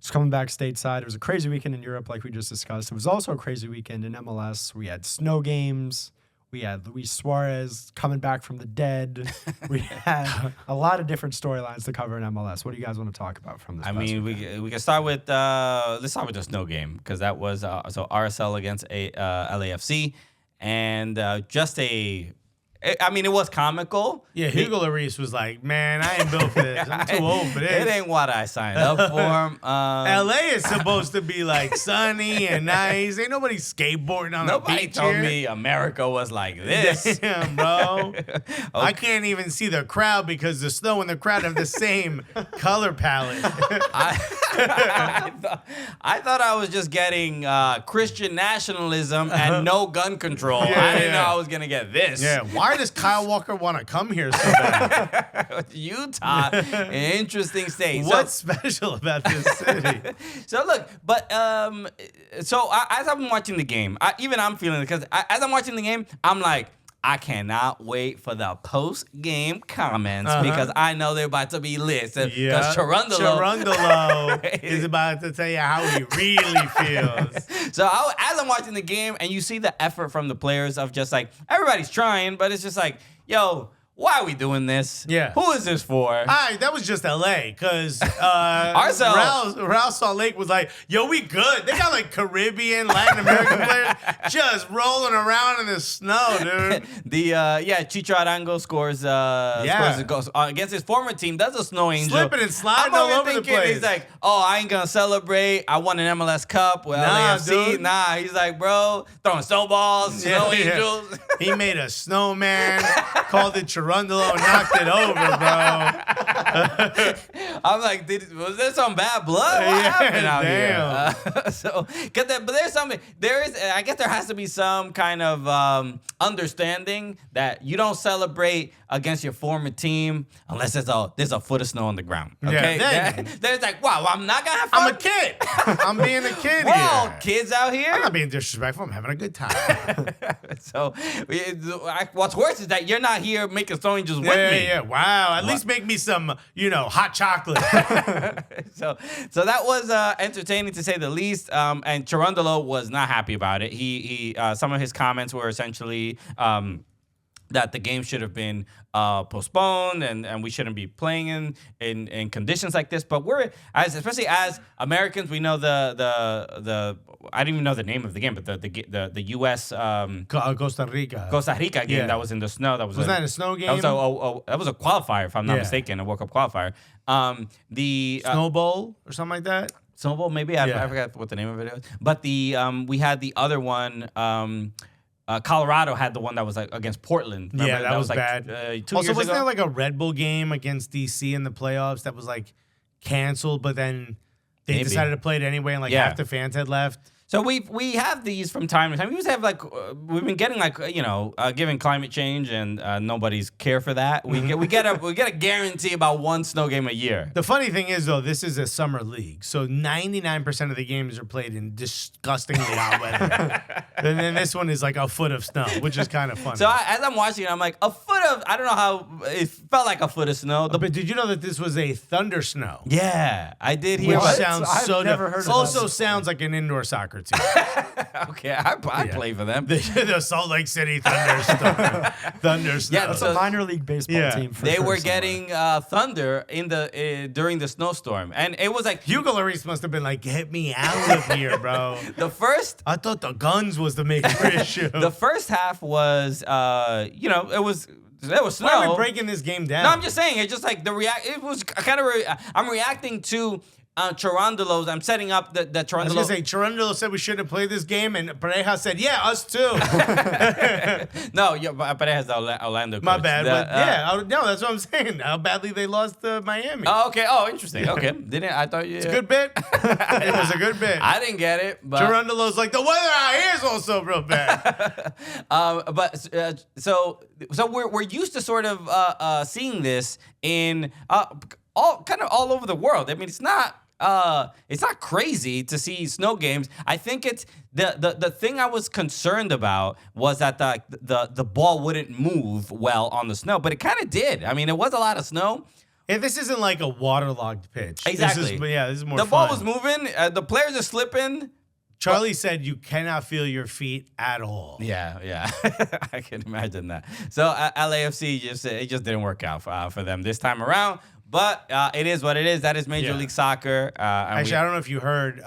Just coming back stateside. It was a crazy weekend in Europe, like we just discussed. It was also a crazy weekend in MLS. We had snow games. We had Luis Suarez coming back from the dead. We had a lot of different storylines to cover in MLS. What do you guys want to talk about from this? I mean, we can start with let's start with the snow game, because that was so RSL against LAFC, and it was comical. Yeah, Hugo Lloris was like, man, I ain't built for this. I'm too old for this. It ain't what I signed up for. LA is supposed to be like sunny and nice. Ain't nobody skateboarding on the beach. Nobody told here. me America was like this. Damn, bro. Okay. I can't even see the crowd because the snow and the crowd have the same color palette. I thought I was just getting Christian nationalism and no gun control. I didn't know I was going to get this. Yeah, why does Kyle Walker want to come here so bad? Utah, an interesting state. What's special about this city? So look, but as I'm watching the game, I'm feeling it, because as I'm watching the game, I'm like, I cannot wait for the post-game comments, because I know they're about to be lit. Because Chirundolo is about to tell you how he really feels. So as I'm watching the game, and you see the effort from the players of just like, everybody's trying, but it's just like, yo, why are we doing this? Yeah. Who is this for? That was just LA, because Ourselves. Ralph Salt Lake was like, yo, we good. They got like Caribbean, Latin American players just rolling around in the snow, dude. Chicho Arango scores a goal against his former team. That's a snow angel. Slipping and sliding all over the place. He's like, oh, I ain't gonna celebrate. I won an MLS Cup with LAFC. Dude. Nah, he's like, bro, throwing snowballs, snow angels. He made a snowman, called it Chirundolo, and knocked it over, bro. I'm like, was there some bad blood? What happened out damn. here? But there's something. I guess there has to be some kind of understanding that you don't celebrate against your former team unless there's a foot of snow on the ground. Okay, there's like, wow, I'm not gonna have fun. I'm a kid. I'm being a kid. We're all here. kids out here. I'm not being disrespectful. I'm having a good time. So, what's worse is that you're not here making snow angels with me. Yeah. Wow. At least make me some, hot chocolate. So that was entertaining to say the least. And Chirundolo was not happy about it. He some of his comments were essentially that the game should have been postponed and we shouldn't be playing in conditions like this. But especially as Americans, we know the I didn't even know the name of the game, but the U.S. Costa Rica game that was in the snow. Was that a snow game? That was a qualifier, if I'm not mistaken, a World Cup qualifier. The Snow Bowl or something like that. Snow Bowl, maybe. I forgot what the name of it is. But we had the other one. Colorado had the one that was like against Portland. Remember? Yeah, that was like, bad. 2 years wasn't ago? there like a Red Bull game against DC in the playoffs that was like canceled, but then they decided to play it anyway, and half the fans had left? So we have these from time to time. We always have we've been getting given climate change and nobody's care for that. We get a guarantee about one snow game a year. The funny thing is though, this is a summer league, so 99% of the games are played in disgustingly hot weather. And then this one is like a foot of snow, which is kind of funny. So as I'm watching it, I'm like, a foot of, I don't know how, it felt like a foot of snow. But did you know that this was a thunder snow? Yeah, I did hear. Which sounds I've never heard of also that. sounds like an indoor soccer team. Okay, I play for them. The Salt Lake City Thunderstorm. Yeah, It's a minor league baseball team. They were getting thunder in during the snowstorm, and it was like Hugo Lloris must have been like, "Get me out of here, bro." I thought the guns was the major issue. The first half was, it was. There was snow. Why are we breaking this game down? No, I'm just saying. It's just like it was kind of. I'm reacting to Chirundolo's. I'm setting up the Chirundolo. I was gonna say Chirundolo said we shouldn't play this game, and Pareja said, "Yeah, us too." No, Pareja's the Orlando coach. My bad, no, that's what I'm saying. How badly they lost to Miami. Oh, okay. Oh, interesting. Okay, I thought you. It's a good bit. It was a good bit. I didn't get it, but Chirundolo's like, the weather out here is also real bad. So we're used to sort of seeing this in all over the world. I mean, it's not crazy to see snow games. I think it's the thing I was concerned about was that the ball wouldn't move well on the snow, but it kind of did. I mean, it was a lot of snow, Yeah, this isn't like a waterlogged pitch. Exactly. This is more The fun. ball was moving. The players are slipping. Charlie said you cannot feel your feet at all. Yeah. I can imagine that. So LAFC it just didn't work out for them this time around. But it is what it is. That is Major League Soccer. Actually, I don't know if you heard,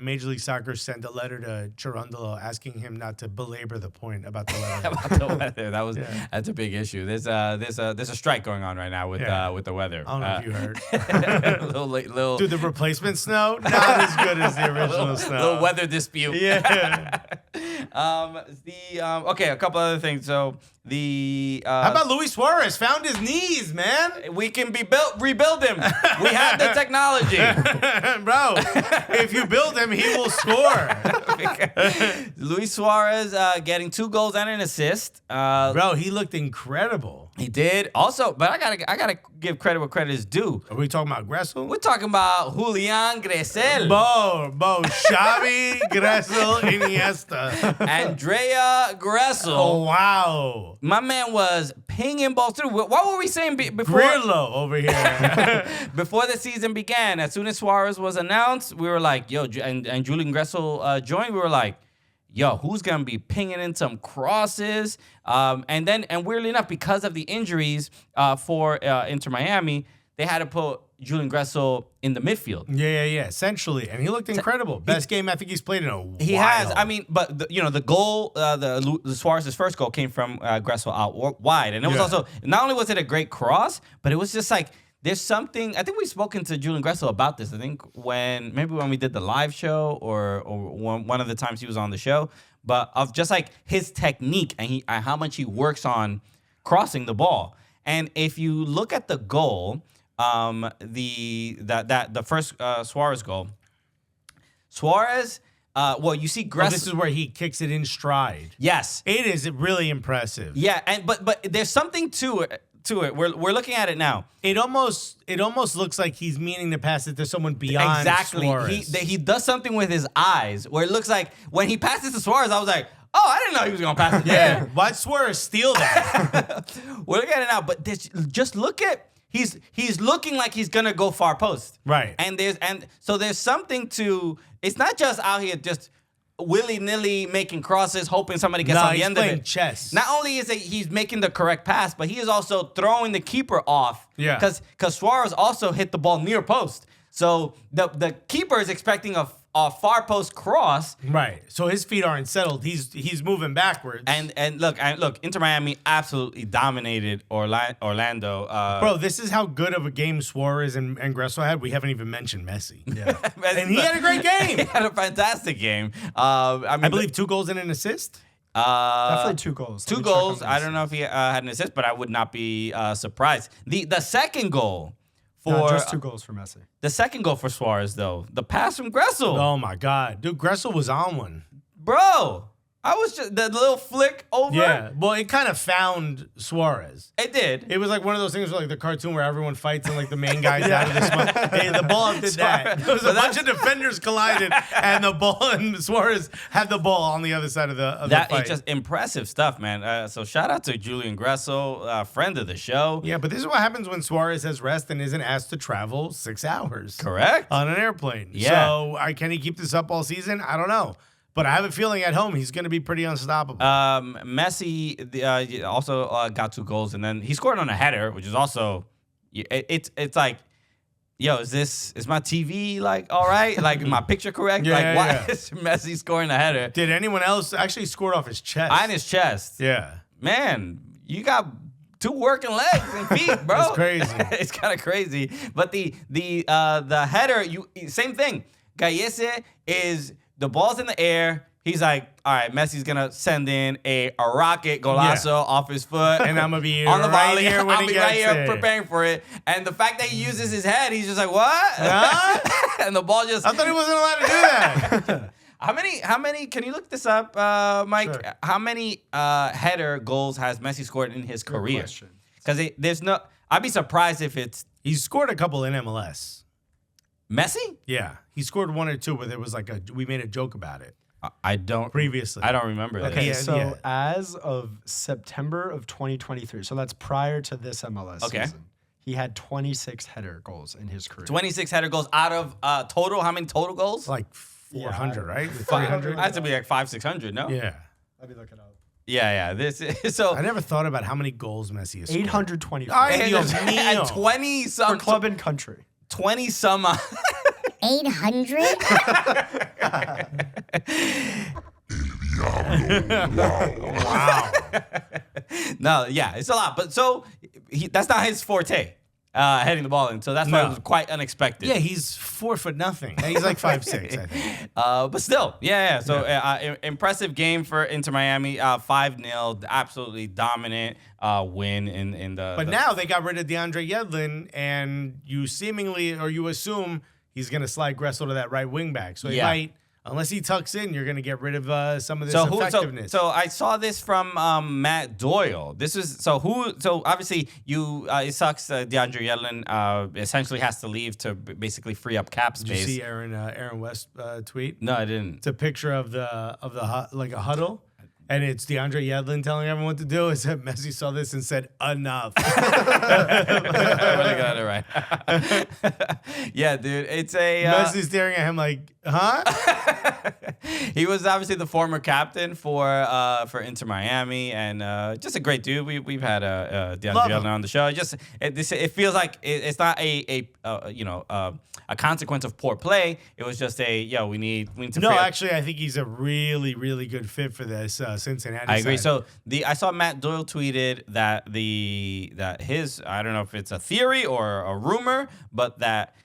Major League Soccer sent a letter to Cherundolo asking him not to belabor the point about the weather. about the weather. That's a big issue. There's a strike going on right now with the weather. I don't know if you heard. little Dude, the replacement snow, not as good as the original snow. Little weather dispute. Yeah. Okay, a couple other things. So how about Luis Suarez found his knees, man? We can rebuild him. We have the technology. Bro, if you build him, he will score. Luis Suarez getting 2 goals and an assist. Bro, he looked incredible. He did. Also, but I gotta give credit where credit is due. Are we talking about Gressel? We're talking about Julian Gressel. Bo, Xavi, Gressel, Iniesta. Andrea Gressel. Oh, wow. My man was pinging balls through. What were we saying before? Grillo over here. Before the season began, as soon as Suarez was announced, we were like, yo, and Julian Gressel joined, we were like, yo, who's going to be pinging in some crosses? And weirdly enough, because of the injuries for Inter Miami, they had to put Julian Gressel in the midfield. Yeah. Essentially, and he looked incredible. Best game I think he's played in a while. He has. I mean, but the goal, the Suarez's first goal came from Gressel out wide, and it was also not only was it a great cross, but it was just like there's something. I think we've spoken to Julian Gressel about this. I think when we did the live show or one of the times he was on the show, but of just like his technique and how much he works on crossing the ball. And if you look at the goal. The first Suarez goal. Suarez, you see Gressel. This is where he kicks it in stride. Yes, it is really impressive. Yeah, but there's something to it. We're looking at it now. It almost looks like he's meaning to pass it to someone beyond. Exactly. Suarez. He does something with his eyes where it looks like when he passes to Suarez, I was like, oh, I didn't know he was gonna pass it. Yeah, why'd Suarez steal that? We're looking at it now, but just look at. He's looking like he's gonna go far post. Right. So there's something to it's not just out here just willy-nilly making crosses, hoping somebody gets on the end of it. Chess. Not only is he's making the correct pass, but he is also throwing the keeper off. Yeah. Because Suarez also hit the ball near post. So the keeper is expecting a far post cross. Right. So his feet aren't settled. He's moving backwards. And look, Inter Miami absolutely dominated Orlando. Bro, this is how good of a game Suarez and Gressel had. We haven't even mentioned Messi. Yeah. And he had a great game. He had a fantastic game. I believe 2 goals and an assist. Definitely 2 goals. 2 goals. I don't know if he had an assist, but I would not be surprised. The second goal. Just 2 goals for Messi. The second goal for Suarez, though, the pass from Gressel. Oh my God, dude, Gressel was on one, bro. I was just the little flick over. Yeah, well, it kind of found Suarez. It did. It was like one of those things, like the cartoon where everyone fights and like the main guy's out of this one. Hey, the ball did that. There was a bunch of defenders collided, and the ball and Suarez had the ball on the other side of the fight. It's just impressive stuff, man. So shout out to Julian Gressel, friend of the show. Yeah, but this is what happens when Suarez has rest and isn't asked to travel 6 hours. Correct. On an airplane. Yeah. So can he keep this up all season? I don't know. But I have a feeling at home he's going to be pretty unstoppable. Messi also got 2 goals, and then he scored on a header, which is also it's like, yo, is my TV like all right? Like my picture correct? Why is Messi scoring a header? Did anyone else actually scored off his chest? On his chest. Yeah. Man, you got 2 working legs and feet, bro. It's crazy. It's kind of crazy. But the header, same thing. Gallese is. The ball's in the air. He's like, all right, Messi's going to send in a rocket golazo off his foot. And I'm going to be on the right volley. here when I'll he be gets right here it. preparing for it. And the fact that he uses his head, he's just like, what? Huh? And the ball just... I thought he wasn't allowed to do that. How many, can you look this up, Mike? Sure. How many header goals has Messi scored in his career? Because there's no... I'd be surprised if it's... He's scored a couple in MLS. Messi? Yeah. He scored 1 or 2 where there was like we made a joke about it. I don't previously. I don't remember that. Okay, as of September of 2023, so that's prior to this MLS season, he had 26 header goals in his career. 26 header goals out of total. How many total goals? Like 400, right? 300. Has to be like 500-600. No. Yeah. Let me look it up. Yeah. This is, so. I never thought about how many goals Messi has scored. 824 Ay, Dios and mío. 20 for some club and country. 20 some. 800? Wow. No, yeah, it's a lot. But so that's not his forte, heading the ball in. So that's why it was quite unexpected. Yeah, he's 4 foot nothing. He's like 5'6", I think. But still, yeah. So impressive game for Inter Miami. 5-0, absolutely dominant win in the. But now they got rid of DeAndre Yedlin, and you assume he's going to slide Gressel to that right wing back. So he might, unless he tucks in, you're going to get rid of some of this effectiveness. So I saw this from Matt Doyle. This is so obviously it sucks. DeAndre Yedlin essentially has to leave to basically free up cap space. Did you see Aaron West tweet? No, I didn't. It's a picture of like a huddle. And it's DeAndre Yedlin telling everyone what to do. It said Messi saw this and said, enough. I really got it right. Yeah, dude. It's a... Messi staring at him like, huh? He was obviously the former captain for Inter Miami, and just a great dude. We've had DeAndre Yedlin on the show. It feels like it's not a consequence of poor play. It was just we need to... No, actually, I think he's a really, really good fit for this Cincinnati I agree. side. So I saw Matt Doyle tweeted that his, I don't know if it's a theory or a rumor, but that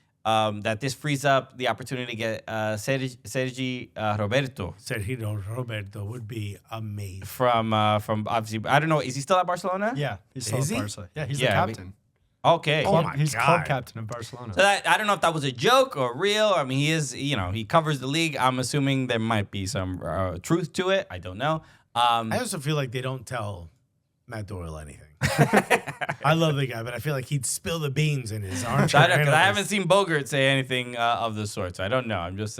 this frees up the opportunity to get Sergi Roberto. Sergio Roberto would be amazing. From obviously, I don't know, is he still at Barcelona? Yeah, he's still at Barca. Yeah, he's the Yeah, captain. Okay. He's club captain of Barcelona. So I don't know if that was a joke or real. I mean, he is, he covers the league. I'm assuming there might be some truth to it. I don't know. I also feel like they don't tell Matt Doyle anything. I love the guy, but I feel like he'd spill the beans in his armchair. Because I haven't seen Bogart say anything of the sort, so I don't know. I'm just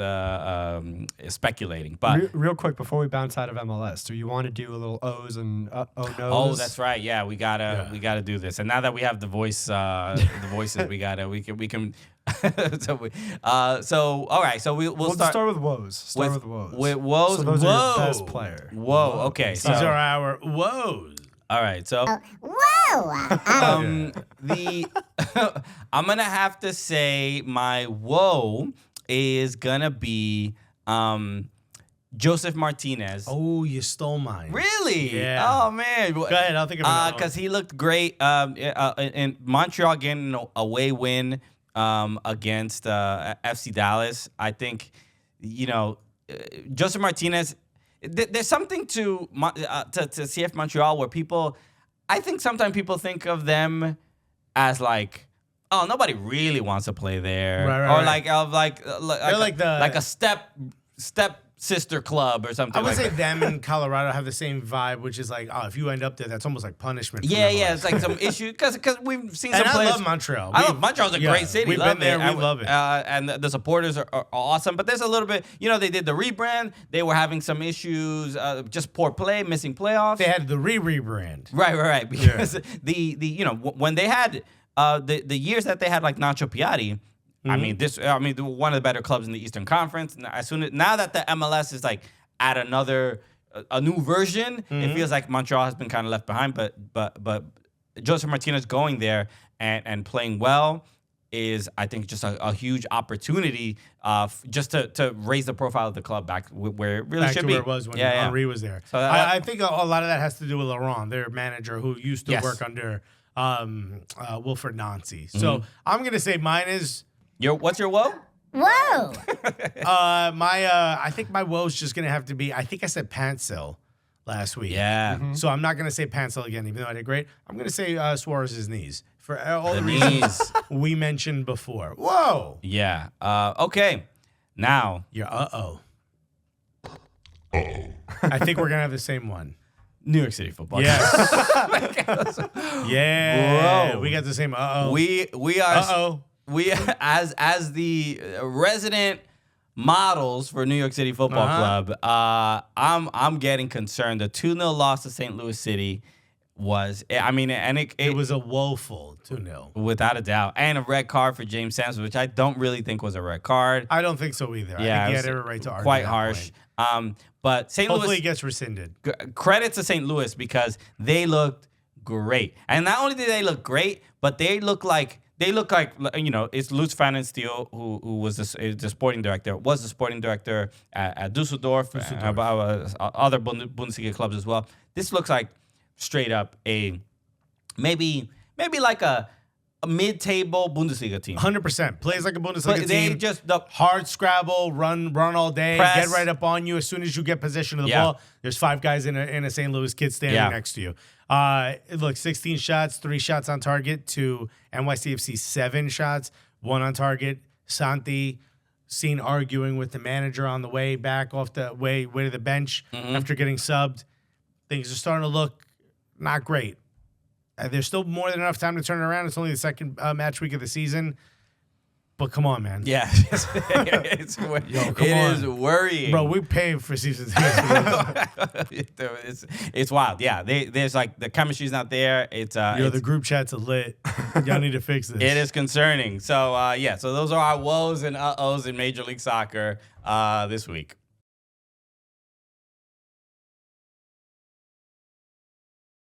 speculating. But real quick before we bounce out of MLS, do you want to do a little O's and oh no's? Oh, that's right. Yeah, we gotta do this. And now that we have the voices, we can. So all right. So we'll start with woes. Start with woes. With woes. So those are your best player. Whoa. Okay. These are our woes. All right. So. Whoa! I'm gonna have to say my woe is gonna be Joseph Martinez. Oh, you stole mine. Really? Yeah. Oh man. Go ahead. I'll think of another one. Because he looked great. In Montreal getting an away win against FC Dallas. I think Joseph Martinez. There's something to CF Montreal where I think sometimes people think of them as like, oh, nobody really wants to play there, right. Or like a step sister club or something. I would like say that. them and Colorado have the same vibe, which is like, oh, if you end up there, that's almost like punishment. Yeah, it's like some issue because we've seen And some I players. love Montreal. Montreal's a great city. We've Love been there. it. We love it. And the supporters are awesome. But there's a little bit, they did the rebrand. They were having some issues, just poor play, missing playoffs. They had the rebrand. Right. Because when they had the years that they had like Nacho Piatti. Mm-hmm. One of the better clubs in the Eastern Conference. Now that the MLS is like at a new version, it feels like Montreal has been kind of left behind. But Joseph Martinez going there and playing well is, I think, just a huge opportunity just to raise the profile of the club back where it really Back should to be. where it was when Henry was there. So I think a lot of that has to do with Laurent, their manager, who used to Yes. work under Wilfred Nancy. So I'm going to say mine is... What's your woe? Whoa! I think my woe is just going to have to be... I think I said Pancil last week. Yeah. So I'm not going to say Pancil again, even though I did great. I'm going to say Suarez's knees. For all the The reasons knees. we mentioned before. Whoa! Yeah. Okay. Now... You're uh-oh. I think we're going to have the same one. New York City football. Yes. Yeah. Whoa. We got the same uh-oh. We are as the resident models for New York City Football Club. I'm getting concerned. The 2-0 loss to St. Louis City It was a woeful 2-0. without a doubt, and a red card for James Sands, which I don't really think was a red card. I don't think so either. Yeah, I think he it had was every right to argue. quite that harsh. point. But St. Hopefully Louis, it gets rescinded. credit to St. Louis because they looked great, and not only did they look great, but they look like it's Lutz Pfannenstiel who was the sporting director, at Dusseldorf. Other Bundesliga clubs as well. This looks like straight up a maybe like a mid-table Bundesliga team. 100%. Plays like a Bundesliga But they team. just Hard scrabble, run all day, Press. get right up on you. As soon as you get possession of the Yeah. ball, there's 5 guys in a St. Louis kid standing Yeah. next to you. Look, 16 shots, 3 shots on target to NYCFC 7 shots, 1 on target. Santi seen arguing with the manager on the way back off the way to the bench after getting subbed. Things are starting to look not great. There's still more than enough time to turn it around. It's only the second match week of the season. But come on, man. Yeah, it's worrying, Bro, we paying for season tickets. it's wild. Yeah, there's like the chemistry's not there. The group chat's lit. Y'all need to fix this. It is concerning. So so those are our woes and uh-ohs in Major League Soccer this week.